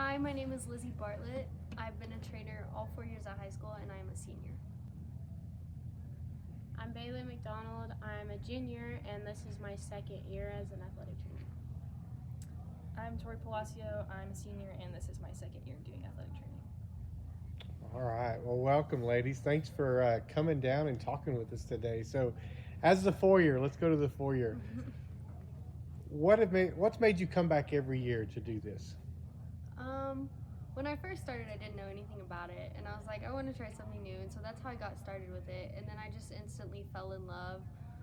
Hi, my name is Lizzie Bartlett. I've been a trainer all 4 years at high school, and I am a senior. I'm Bailey McDonald. I'm a junior, and this is my second year as an athletic trainer. I'm Tori Palacio. I'm a senior, and this is my second year doing athletic training. All right. Well, welcome, ladies. Thanks for coming down and talking with us today. So, as the 4-year, let's go to the 4-year. What's made you come back every year to do this? When I first started, I didn't know anything about it, and I was like, I want to try something new, and so that's how I got started with it. And then I just instantly fell in love.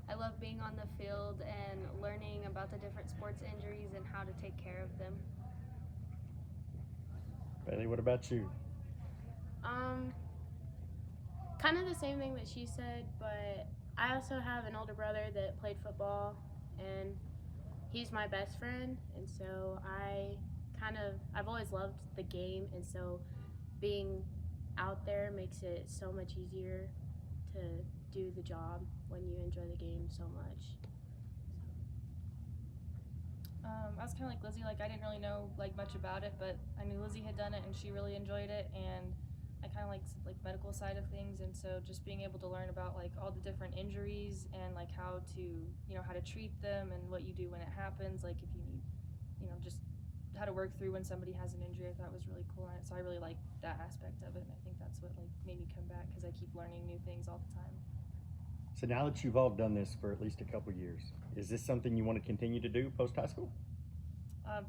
I love being on the field and learning about the different sports injuries and how to take care of them. Bailey, what about you? Kind of the same thing that she said, but I also have an older brother that played football, and he's my best friend, and so I've always loved the game, and so being out there makes it so much easier to do the job when you enjoy the game so much. I was kind of like Lizzie. I didn't really know much about it, but I knew Lizzie had done it, and she really enjoyed it, and I kind of like medical side of things, and so just being able to learn about all the different injuries and how to treat them and what you do when it happens, if you need, just how to work through when somebody has an injury. I thought was really cool, and so I really liked that aspect of it, and I think that's what made me come back, because I keep learning new things all the time. So now that you've all done this for at least a couple years, is this something you want to continue to do post high school?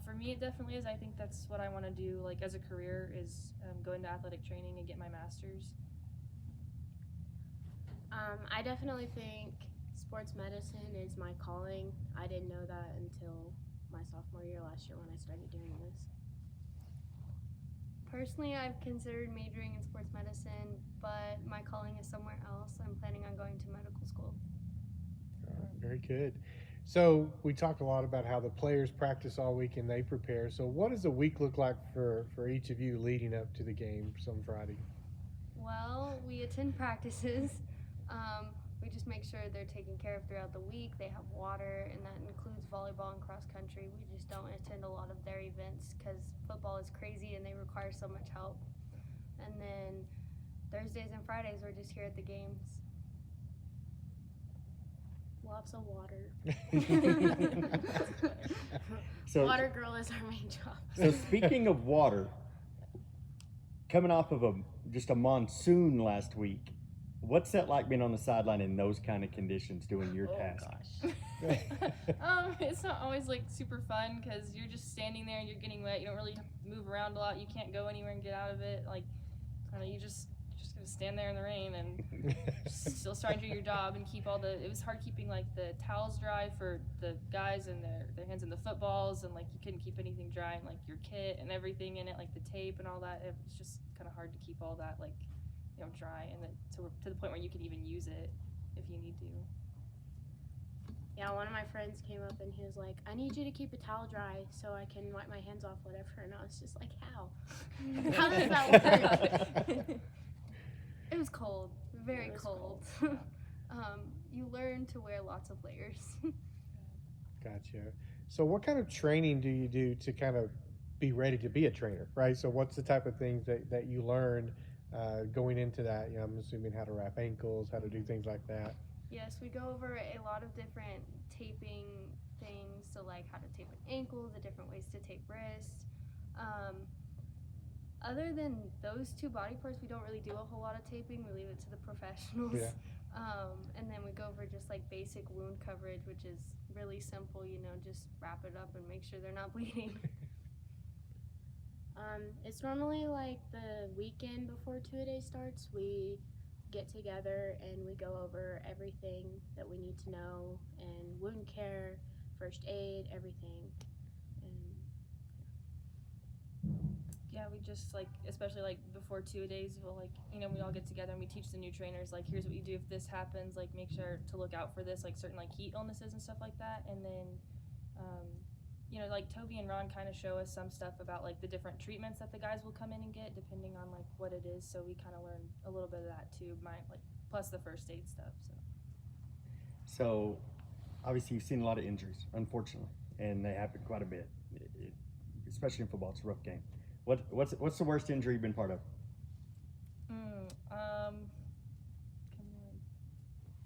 For me, it definitely is. I think that's what I want to do as a career, is go into athletic training and get my master's. I definitely think sports medicine is my calling. I didn't know that until my sophomore year last year when I started doing this. Personally, I've considered majoring in sports medicine, but my calling is somewhere else. I'm planning on going to medical school. Very good. So we talked a lot about how the players practice all week and they prepare. So what does a week look like for each of you leading up to the game some Friday? Well, we attend practices. We just make sure they're taken care of throughout the week. They have water, and that includes volleyball and cross country. We just don't attend a lot of their events because football is crazy and they require so much help. And then Thursdays and Fridays, we're just here at the games. Lots of water. So, Water girl is our main job. So speaking of water, coming off of just a monsoon last week, what's that like being on the sideline in those kind of conditions doing your task? Gosh. It's not always super fun, because you're just standing there and you're getting wet. You don't really move around a lot. You can't go anywhere and get out of it. You just gotta stand there in the rain and still try and do your job and keep it was hard keeping the towels dry for the guys and their hands in the footballs, and you couldn't keep anything dry, and your kit and everything in it, the tape and all that. It was just kind of hard to keep all that dry, and then to the point where you could even use it if you need to. Yeah, one of my friends came up and he was like, I need you to keep a towel dry so I can wipe my hands off, whatever. And I was just like, how? How does that work? It was cold, very It was cold. You learn to wear lots of layers. Gotcha. So what kind of training do you do to kind of be ready to be a trainer, right? So what's the type of things that you learn going into that? I'm assuming how to wrap ankles, how to do things like that. Yes, we go over a lot of different taping things, so how to tape ankles, the different ways to tape wrists. Other than those two body parts, we don't really do a whole lot of taping. We leave it to the professionals. Yeah. And then we go over just basic wound coverage, which is really simple, just wrap it up and make sure they're not bleeding. It's normally the weekend before two-a-day starts. We get together and we go over everything that we need to know, and wound care, first aid, everything. Yeah, we just especially before two-a-days, we'll we all get together and we teach the new trainers here's what you do if this happens, make sure to look out for this, certain heat illnesses and stuff like that. And then Toby and Ron kind of show us some stuff about the different treatments that the guys will come in and get depending on what it is, so we kind of learn a little bit of that too, plus the first aid stuff. So obviously you've seen a lot of injuries, unfortunately, and they happen quite a bit, especially in football. It's a rough game. What's the worst injury you've been part of?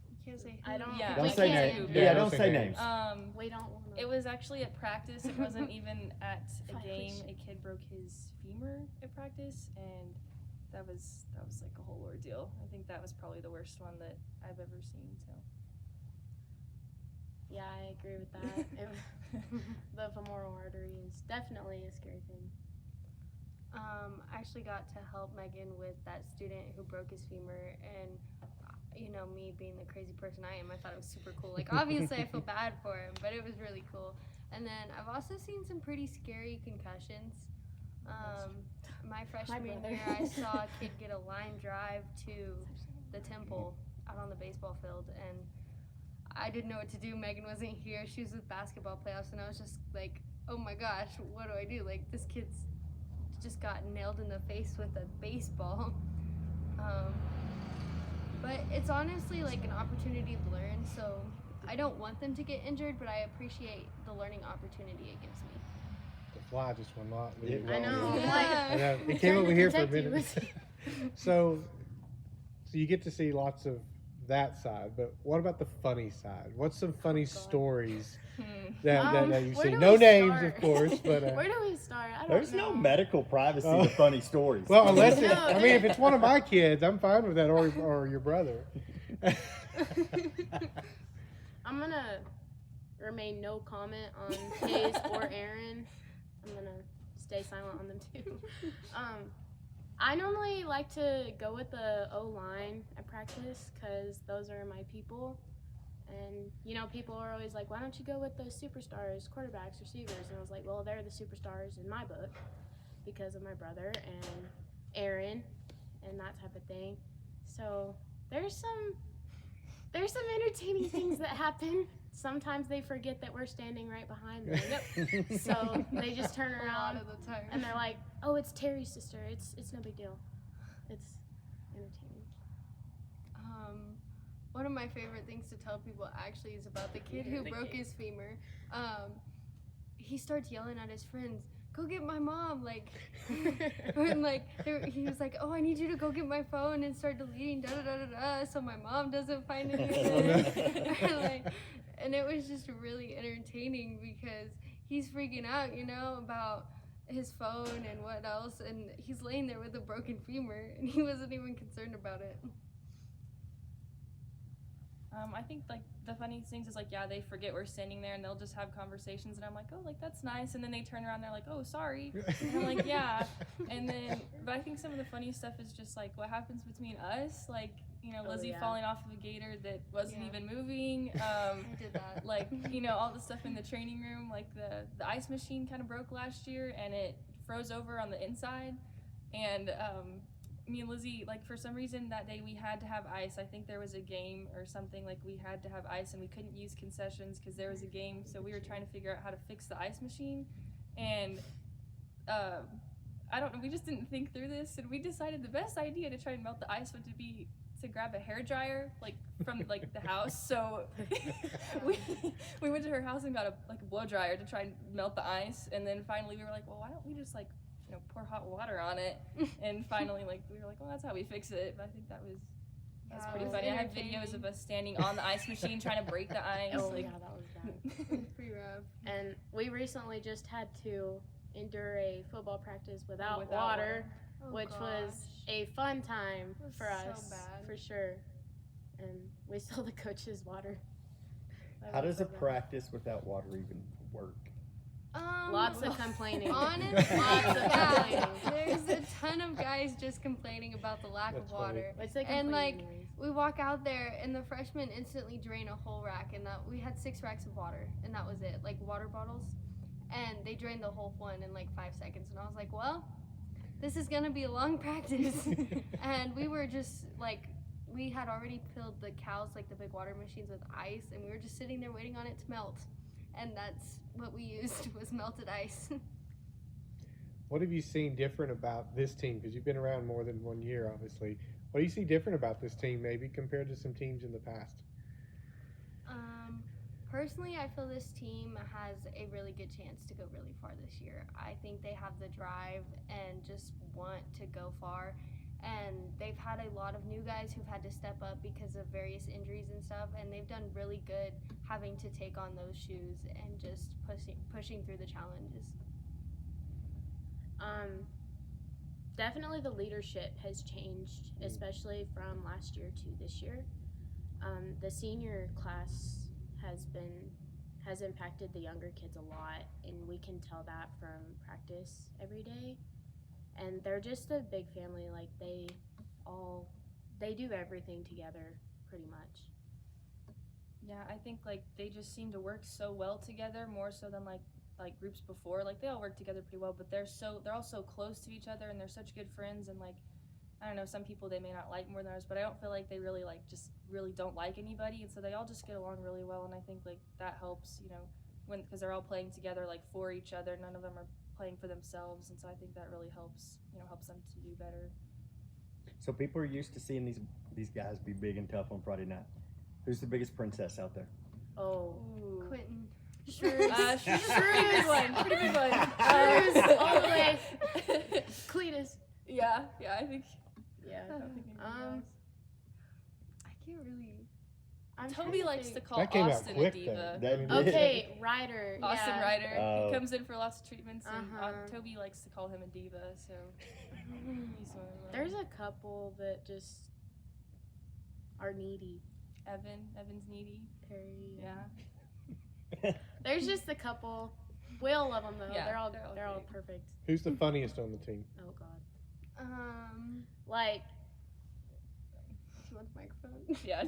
You can't say I don't. Yeah. Don't we say can't. names. Yeah, Yeah, don't don't say say names. names. We don't want to. It was actually at practice. It wasn't even at a Fine, game. please. A kid broke his femur at practice, and that was like a whole ordeal. I think that was probably the worst one that I've ever seen. So Yeah, I agree with that. The femoral artery is definitely a scary thing. I actually got to help Megan with that student who broke his femur, and you know, me being the crazy person I am, I thought it was super cool. Like, obviously I feel bad for him, but it was really cool. And then I've also seen some pretty scary concussions. My freshman brother. year, I saw a kid get a line drive to the temple out on the baseball field, and I didn't know what to do. Megan wasn't here. She was with basketball playoffs, and I was just like, oh my gosh, what do I do? Like, this kid's just got nailed in the face with a baseball. But it's honestly like an opportunity to learn, so I don't want them to get injured, but I appreciate the learning opportunity it gives me. The fly just will not leave. Yeah. I know. Yeah. Like, I know. It trying came to over here for a protect you. minute. So you get to see lots of that side, but what about the funny side? What's some funny stories that you've where seen? do No we names, start? of course, but Where do we start? I don't There's know. no medical privacy Oh. to funny stories. well, unless No, I mean, if it's one of my kids, I'm fine with that, or your brother. I'm gonna remain no comment on Hayes or Aaron. I'm gonna stay silent on them too. I normally like to go with the O-line at practice because those are my people. And, you know, people are always like, why don't you go with the superstars, quarterbacks, receivers? And I was like, well, they're the superstars in my book because of my brother and Aaron and that type of thing. So there's some entertaining things that happen. Sometimes they forget that we're standing right behind them. Yep. So they just turn A lot around of the time. and they're like, oh, it's Terry's sister. It's no big deal. It's entertaining. One of my favorite things to tell people actually is about the kid who broke his femur. He starts yelling at his friends, go get my mom, like, and like he was like, oh, I need you to go get my phone and start deleting da da da da da so my mom doesn't find it. And it was just really entertaining because he's freaking out, you know, about his phone and what else, and he's laying there with a broken femur and he wasn't even concerned about it. I think like the funniest things is like, yeah, they forget we're standing there and they'll just have conversations and I'm like, oh, like that's nice, and then they turn around and they're like, oh, sorry, and I'm like, yeah, and then but I think some of the funny stuff is just like what happens between us, like, you know, Oh, Lizzie yeah. falling off of a gator that wasn't Yeah. even moving, I did that. like, you know, all the stuff in the training room, like the ice machine kind of broke last year and it froze over on the inside, and me and Lizzie, like, for some reason that day we had to have ice. I think there was a game or something, like we had to have ice and we couldn't use concessions because there was a game, so we were trying to figure out how to fix the ice machine, and I don't know, we just didn't think through this, and we decided the best idea to try and melt the ice would be to grab a hairdryer, like, from like the house. So we went to her house and got a blow dryer to try and melt the ice, and then finally we were like, well, why don't we just, like, you know, pour hot water on it, and finally, like, we were like, well, that's how we fix it. But I think that's Yeah, pretty it was funny. I have entertaining. videos of us standing on the ice machine trying to break the ice. Oh, like, yeah, that was bad. It was pretty rough. And we recently just had to endure a football practice without, Without water, Oh, which gosh. was a fun time It was for so us, bad. for sure. And we stole the coach's water. That How was does a so bad. practice without water even work? Lots of complaining. Honestly, Lots of yeah, complaining. there's a ton of guys just complaining about the lack That's of funny. water. Which they And, complain like, anyways. We walk out there and the freshmen instantly drain a whole rack, and that we had 6 racks of water, and that was it, like water bottles, and they drained the whole one in like 5 seconds, and I was like, well, this is gonna be a long practice. And we were just like, we had already filled the cows, like the big water machines, with ice, and we were just sitting there waiting on it to melt, and that's what we used was melted ice. What have you seen different about this team? Because you've been around more than 1 year, obviously. What do you see different about this team, maybe compared to some teams in the past? Personally, I feel this team has a really good chance to go really far this year. I think they have the drive and just want to go far. And they've had a lot of new guys who've had to step up because of various injuries and stuff, and they've done really good having to take on those shoes and just pushing through the challenges. Definitely the leadership has changed, especially from last year to this year. The senior class has impacted the younger kids a lot, and we can tell that from practice every day. And they're just a big family. Like they do everything together pretty much. Yeah, I think like they just seem to work so well together, more so than like groups before. Like they all work together pretty well, but they're all so close to each other, and they're such good friends. And like, I don't know, some people they may not like more than others, but I don't feel like they really just really don't like anybody, and so they all just get along really well. And I think like that helps, because they're all playing together like for each other. None of them are playing for themselves, and so I think that really helps them to do better. So people are used to seeing these guys be big and tough on Friday night. Who's the biggest princess out there? Oh, Quentin. Sure. Pretty good one. Pretty good one. All the way. Cletus. Yeah, I think. Yeah. I don't think anybody else. I can't really. Toby likes to call That came out Austin quick, a diva. That- Okay, Ryder. Austin yeah. Ryder. Oh. He comes in for lots of treatments, and Uh-huh. Toby likes to call him a diva. So he's one of them. There's a couple that just are needy. Evan's needy. Perry. Yeah. There's just a couple. We all love them though. Yeah, they're all they're all great. perfect. Who's the funniest on the team? Oh God. Do Like you want the microphone? Yeah.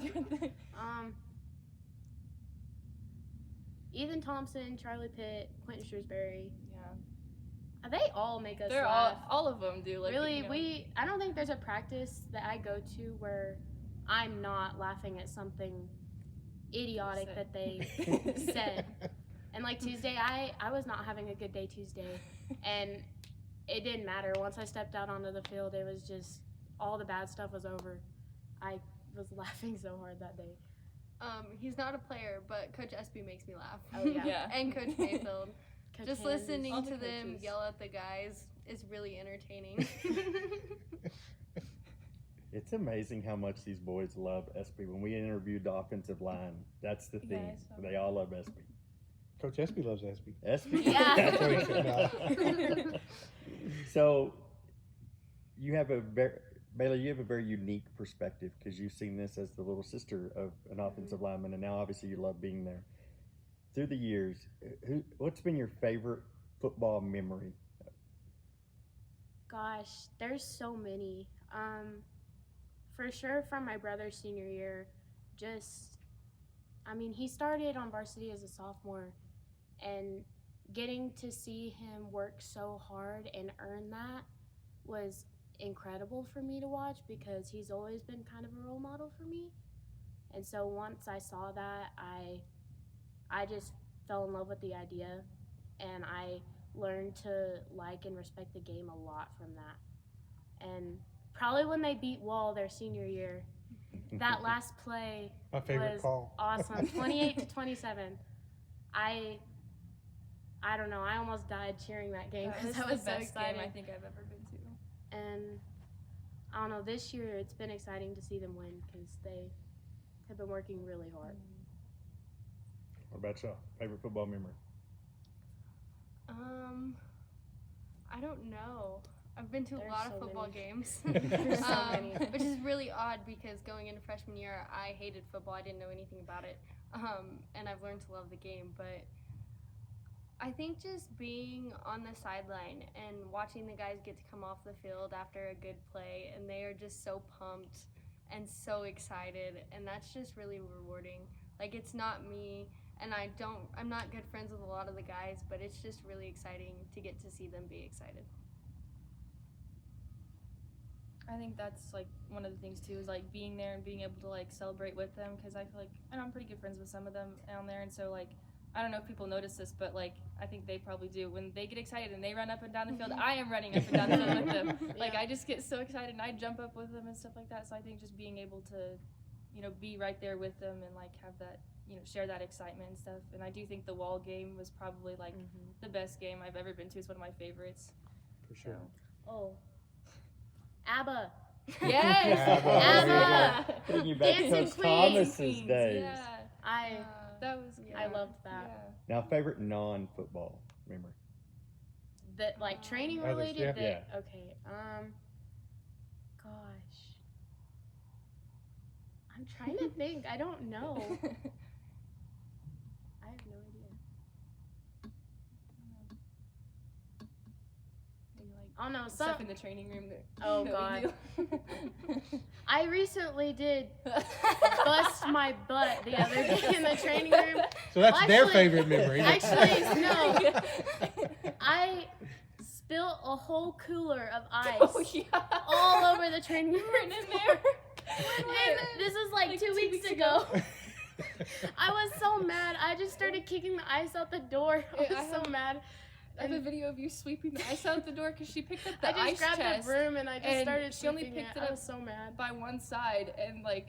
Ethan Thompson, Charlie Pitt, Quentin Shrewsbury. Yeah. They all make us They're laugh. all of them do. Like, Really, I don't think there's a practice that I go to where I'm not laughing at something idiotic that they said. And like Tuesday, I was not having a good day Tuesday, and it didn't matter. Once I stepped out onto the field, it was just all the bad stuff was over. I was laughing so hard that day. He's not a player, but Coach Espy makes me laugh. Oh, yeah. Yeah. And Coach Mayfield. Coach Just Hands. listening All to the them coaches. yell at the guys is really entertaining. It's amazing how much these boys love Espy. When we interviewed the offensive line, that's the theme. I saw They all love Espy. Coach Espy loves Espy. Espy? Yeah. That's what he said. So, Baylor, you have a very unique perspective because you've seen this as the little sister of an offensive lineman, and now obviously you love being there. Through the years, what's been your favorite football memory? Gosh, there's so many. For sure from my brother's senior year, he started on varsity as a sophomore, and getting to see him work so hard and earn that was incredible for me to watch because he's always been kind of a role model for me. And so once I saw that, I just fell in love with the idea, and I learned to like and respect the game a lot from that. And probably when they beat Wall their senior year, that last play My favorite was call. awesome. 28-27. I don't know. I almost died cheering that game That because was I was the so best excited. game I think I've ever been to. And I don't know. This year it's been exciting to see them win because they have been working really hard. What about y'all? Favorite football memory? I don't know. I've been to a There's lot so of football many. games, There's so many. which is really odd because going into freshman year, I hated football. I didn't know anything about it, and I've learned to love the game. But I think just being on the sideline and watching the guys get to come off the field after a good play, and they are just so pumped and so excited, and that's just really rewarding. Like, it's not me, and I'm not good friends with a lot of the guys, but it's just really exciting to get to see them be excited. I think that's like one of the things too, is like being there and being able to like celebrate with them, because I feel like I'm pretty good friends with some of them down there, and so like I don't know if people notice this, but like I think they probably do. When they get excited and they run up and down the field, I am running up and down the field with them. Like I just get so excited and I jump up with them and stuff like that. So I think just being able to, be right there with them and like have that, share that excitement and stuff. And I do think the Wall game was probably like the best game I've ever been to. It's one of my favorites. For sure. So. Oh. ABBA. Yes. ABBA. Taking you back to Dancing Coach Queen. Thomas's days. Yeah. I That was. I loved that. Yeah. Now, favorite non-football memory. That like training Others, related. yeah. That okay. Gosh. I'm trying to think. I don't know. I have no idea. Maybe like Oh no, stuff in the training room that. Oh, that we do. I recently did bust my butt the other day in the training room. So that's Well, their actually- favorite memory. Actually, no. I spilled a whole cooler of ice Oh yeah. all over the training room. in there. And this was like 2 weeks ago. I was so mad. I just started kicking the ice out the door. I was Yeah, I so have- mad. I have a video of you sweeping the ice out the door because she picked up the I just ice grabbed chest a broom and I just and started she only sweeping picked it. it I up was so mad. by one side and like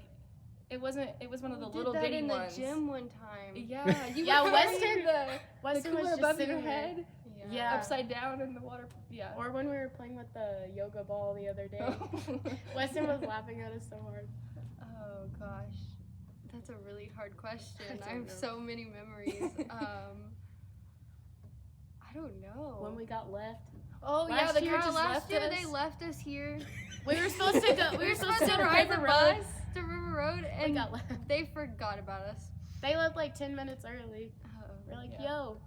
it was one of the We little did that bitty in ones. the gym one time. Yeah, you Yeah, were Weston- carrying the Weston cooler was just above your sitting there. head, Yeah. upside down in the water. Yeah. Or when we were playing with the yoga ball the other day. Weston was laughing at us so hard. Oh gosh, that's a really hard question. I don't I have know. so many memories. I don't know. When we got left. Oh yeah, Last the year girl Yeah, just last left year us. they left us here. We were supposed to go. We were supposed to go to ride the River Road. bus to River Road, We and got left. they forgot about us. They left like 10 minutes early. We're like, Yeah. yo.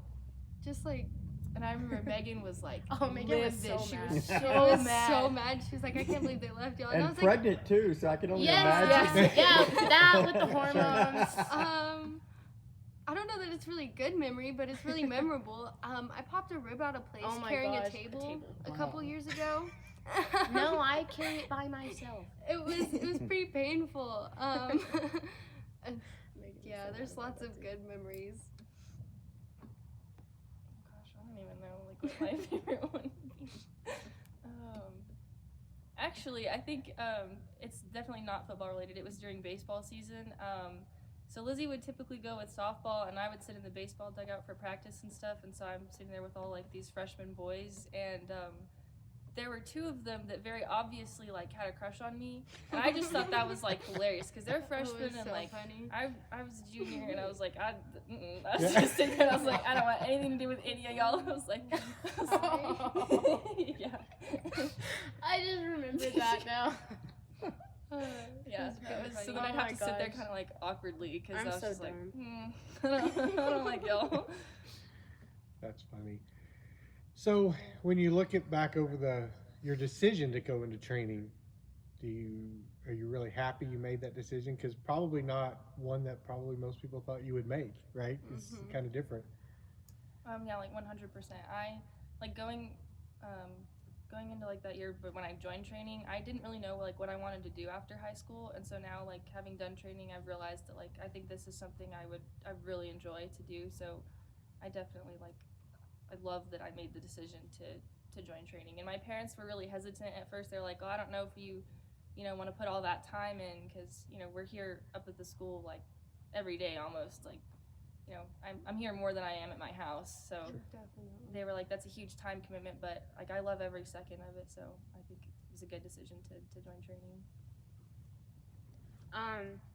Just like And I remember Megan was like, Oh, Megan was livid. so She mad. was she so was mad. so mad. She was like, I can't believe they left y'all. And I And was like, pregnant too, so I can only Yes, imagine. yes, yeah, that with the hormones. I don't know that it's really good memory, but it's really memorable. I popped a rib out of place Oh my carrying gosh, a a table table. a couple years ago. No, I carry it by myself. It was pretty painful. And Megan was yeah, so there's mad lots about of that good memories. Gosh, I don't even know like what my favorite one would be. Actually, I think it's definitely not football related. It was during baseball season. So Lizzie would typically go with softball, and I would sit in the baseball dugout for practice and stuff. And so I'm sitting there with all like these freshman boys, and there were two of them that very obviously like had a crush on me, and I just thought that was like hilarious because they're It freshmen was and so like funny. I was a junior and I was like I was just sitting there and I was like I don't want anything to do with any of y'all. I was like yeah. I just remembered that now. Yeah, It was that really was, so funny. then I'd Oh have my to sit there gosh. kind of like awkwardly because I'm I was so just like, dumb. I don't like y'all. That's funny. So when you look at back over your decision to go into training, are you really happy you made that decision? Because probably not one that probably most people thought you would make, right? It's Mhm. kind of different. Yeah, like 100%. I like going into like that year, but when I joined training, I didn't really know like what I wanted to do after high school, and so now like having done training, I've realized that like I think this is something I really enjoy to do. So I definitely I love that I made the decision to join training. And my parents were really hesitant at first. They're like, "Oh, I don't know if you want to put all that time in, because we're here up at the school like every day almost. Like, I'm here more than I am at my house." So Definitely. they were like, "That's a huge time commitment, but like I love every second of it." So I think it was a good decision to join training.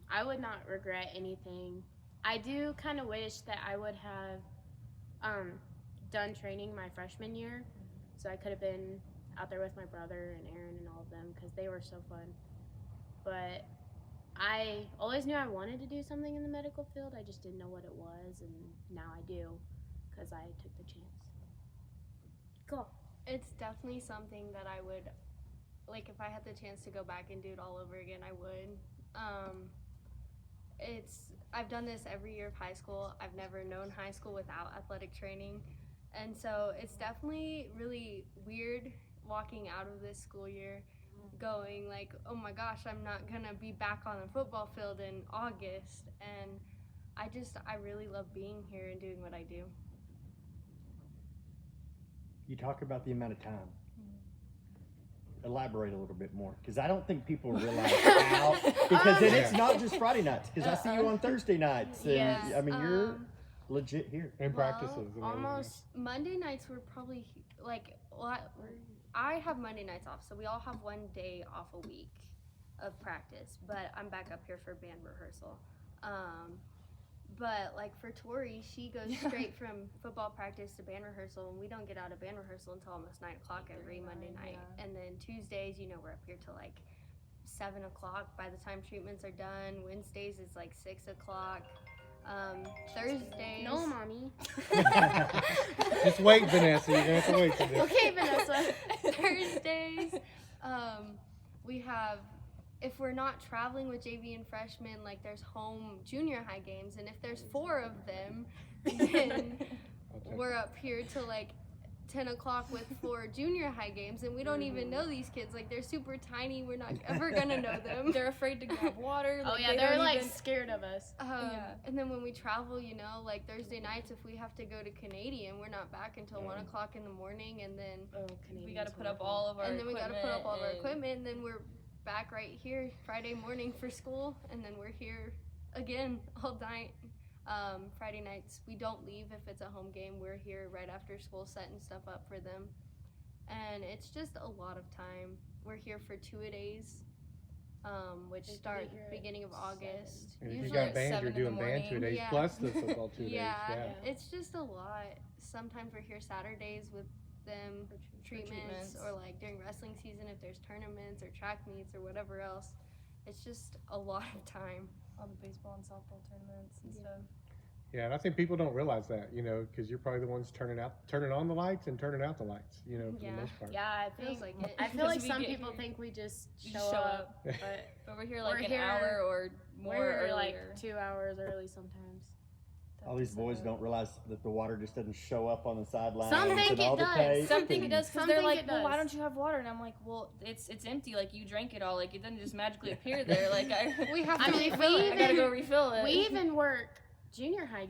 I would not regret anything. I do kind of wish that I would have done training my freshman year, so I could have been out there with my brother and Aaron and all of them, because they were so fun. But I always knew I wanted to do something in the medical field. I just didn't know what it was, and now I do, because I took the chance. Cool. It's definitely something that I would, like, if I had the chance to go back and do it all over again, I would. I've done this every year of high school. I've never known high school without athletic training. And so it's definitely really weird walking out of this school year going like, oh my gosh, I'm not gonna be back on the football field in August. And I really love being here and doing what I do. You talk about the amount of time. Elaborate a little bit more, because I don't think people realize how. Because then it's not just Friday nights. Because I see you on Thursday nights, and Yes, I mean you're legit here. And Well, practices. And everything. Almost. Monday nights were probably like I have Monday nights off, so we all have one day off a week of practice, but I'm back up here for band rehearsal. But like for Tori, she goes straight from football practice to band rehearsal, and we don't get out of band rehearsal until almost 9 o'clock every Monday night. Yeah. And then Tuesdays, we're up here till like 7 o'clock by the time treatments are done. Wednesdays is like 6 o'clock. Thursdays. No, mommy. Just wait, Vanessa. You're gonna have to wait for this. Okay, Vanessa. Thursdays, we have, if we're not traveling with JV and freshmen, like there's home junior high games, and if there's 4 of them, then we're up here till like 10 o'clock with 4 junior high games, and we don't even know these kids. Like, they're super tiny. We're not ever gonna know them. They're afraid to grab water. Oh like, yeah, they they're don't like even- scared of us. And then when we travel, like Thursday nights, if we have to go to Canadian, we're not back until 1 o'clock in the morning, and then we got to put up all of our we got to put up all of our and- equipment, and then we're back right here Friday morning for school, and then we're here again all night. Friday nights we don't leave if it's a home game. We're here right after school setting stuff up for them, and it's just a lot of time. We're here for 2-a-days, which start beginning of August. And if you Usually got band, 7 you're in the doing band morning. 2 days Yeah. plus the football 2 days. yeah, it's just a lot. Sometimes we're here Saturdays with them treatments, or like during wrestling season if there's tournaments or track meets or whatever else. It's just a lot of time. all the baseball and softball tournaments and stuff. Yeah, and I think people don't realize that, because you're probably the ones turning on the lights and turning out the lights, for Yeah. the most part. Yeah, I Feels think. like it. I feel like We some get people here. think we just We show, just show up, but But we're here like We're an here- hour or more we're earlier. like 2 hours early sometimes. All these boys don't realize that the water just doesn't show up on the sidelines. Some think and it all the does. tape Some think it and- does because Some they're think like, it well, why does. don't you have water? And I'm like, well, it's empty. Like you drank it all. Like it doesn't just magically appear there. Like We have I to mean, refill we it. I gotta go refill it. We even work junior high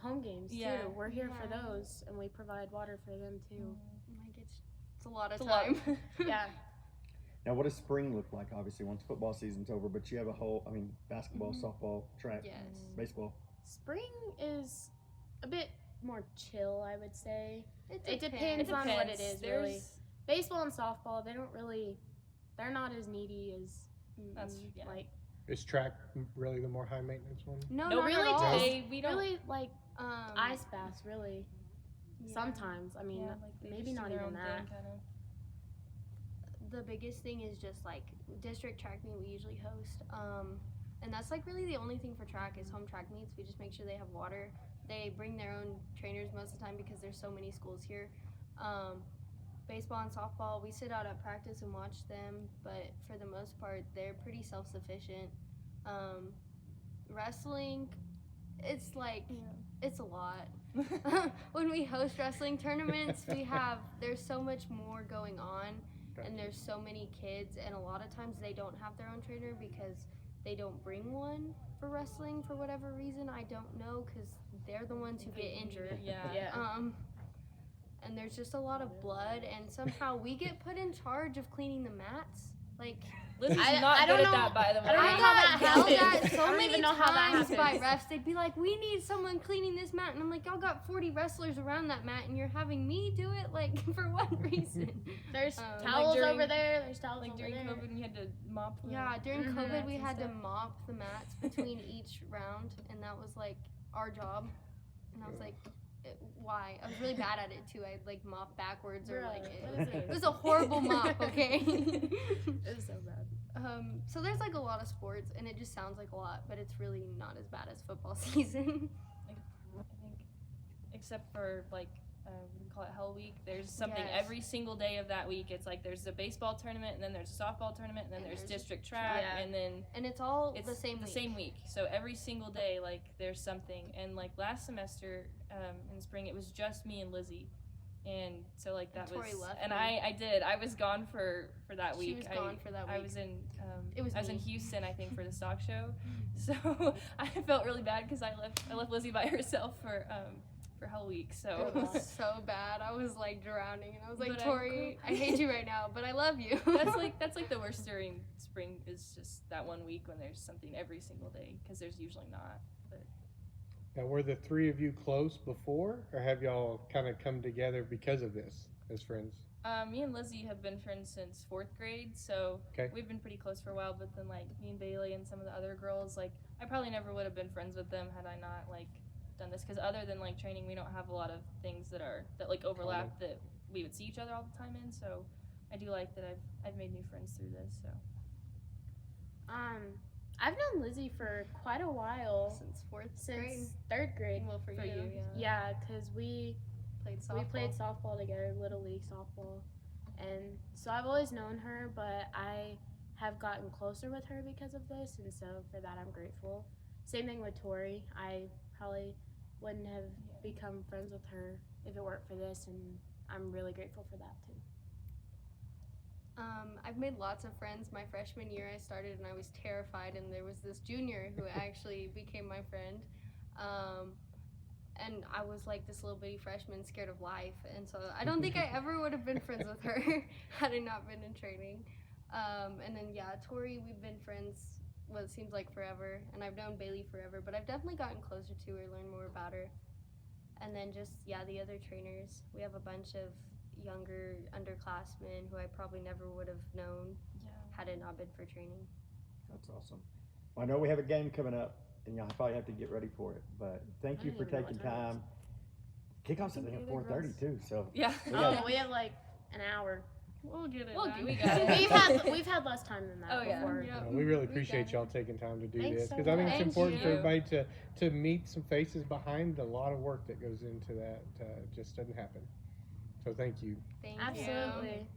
home games Yeah. too. We're here for Yeah. those, and we provide water for them too. Like it's a lot of It's a lot. time. Yeah. Now, what does spring look like? Obviously, once football season's over, but you have basketball, softball, track, Yes. baseball. Spring is a bit more chill, I would say. It It depends on what it depends. is, really. Baseball and softball, they're not as needy as That's yeah. like Is track really the more high maintenance one? No, No, not really at all. we don't. really like Um, ice baths. Really, yeah. sometimes. I mean, yeah, like, they maybe just do not their even own that. thing, kinda. The biggest thing is just like district track meet we usually host, and that's like really the only thing for track is home track meets. We just make sure they have water. They bring their own trainers most of the time because there's so many schools here. Baseball and softball, we sit out at practice and watch them, but for the most part they're pretty self-sufficient. Wrestling, it's like it's a lot. When we host wrestling tournaments, there's so much more going on, and there's so many kids, and a lot of times they don't have their own trainer because they don't bring one for wrestling for whatever reason. I don't know, because they're the ones who get injured. Yeah. And there's just a lot of blood, and somehow we get put in charge of cleaning the mats. Like, Lizzie's I not don't good know- at that, by the way. I don't know I how got that yelled happens. at so I don't many even know how that times by happens. refs. They'd be like, "We need someone cleaning this mat," and I'm like, "Y'all got 40 wrestlers around that mat, and you're having me do it? Like, for what reason?" There's Like towels during- over there. There's towels Like over during there. COVID, when you had to mop. The Yeah, during Mhm. COVID, we and had to stuff. mop the mats between each round, and that was like our job. And I was like, "Why?" I was really bad at it too. I'd like mop backwards or Bruh, like what is it this? was a horrible mop. Okay. It was so bad. So there's like a lot of sports, and it just sounds like a lot, but it's really not as bad as football season. I think, except for like we call it Hell Week. There's something Yes. every single day of that week. It's like there's a baseball tournament, and then there's a softball tournament, and then And there's there's- district track, Yeah. and then And it's all it's the same week. same week. So every single day, like there's something. And like last semester in spring, it was just me and Lizzie. And so like that And Tori was, left and me. I did. I was gone for that She week. was gone for that week. I was in It was I was in me. Houston, I think, for the stock show. So I felt really bad because I left Lizzie by herself for Hell Week. So It was so bad. I was like drowning, and I was like, But "Tori, I hate you right now, but I love you." that's like the worst during spring is just that one week when there's something every single day because there's usually not. But Now, were the three of you close before, or have y'all kind of come together because of this as friends? Me and Lizzie have been friends since 4th grade, so Okay. we've been pretty close for a while. But then, like, me and Bailey and some of the other girls, like, I probably never would have been friends with them had I not, like, done this. Because other than, like, training, we don't have a lot of things that like, overlap that we would see each other all the time in. So I do like that I've made new friends through this, so. I've known Lizzie for quite a while. Since 4th grade. Since 3rd grade. Well, for For you, you, Yeah, because we played softball. played softball together, Little League softball. And so I've always known her, but I have gotten closer with her because of this, and so for that I'm grateful. Same thing with Tori. I probably wouldn't have become friends with her if it weren't for this, and I'm really grateful for that too. I've made lots of friends. My freshman year I started and I was terrified, and there was this junior who actually became my friend. And I was like this little bitty freshman scared of life, and so I don't think I ever would have been friends with her had I not been in training. And then Tori, we've been friends what seems like forever, and I've known Bailey forever, but I've definitely gotten closer to her, learned more about her. And then just the other trainers. We have a bunch of younger underclassmen who I probably never would have known had it not been for training. That's awesome. Well, I know we have a game coming up, and y'all probably have to get ready for it. But thank you I for don't even know taking what time time. Kickoff's I think at 4:30 too. So Yeah. Oh, we have like an hour. We'll get it done. We got it. We've had less time than that Oh, yeah. before. Yeah. We really We appreciate got y'all it. taking time to do Thanks this so because I think it's much. important for Thank you. everybody to meet some faces behind a lot of work that goes into that. Just doesn't happen. So thank you. Thank you. Absolutely.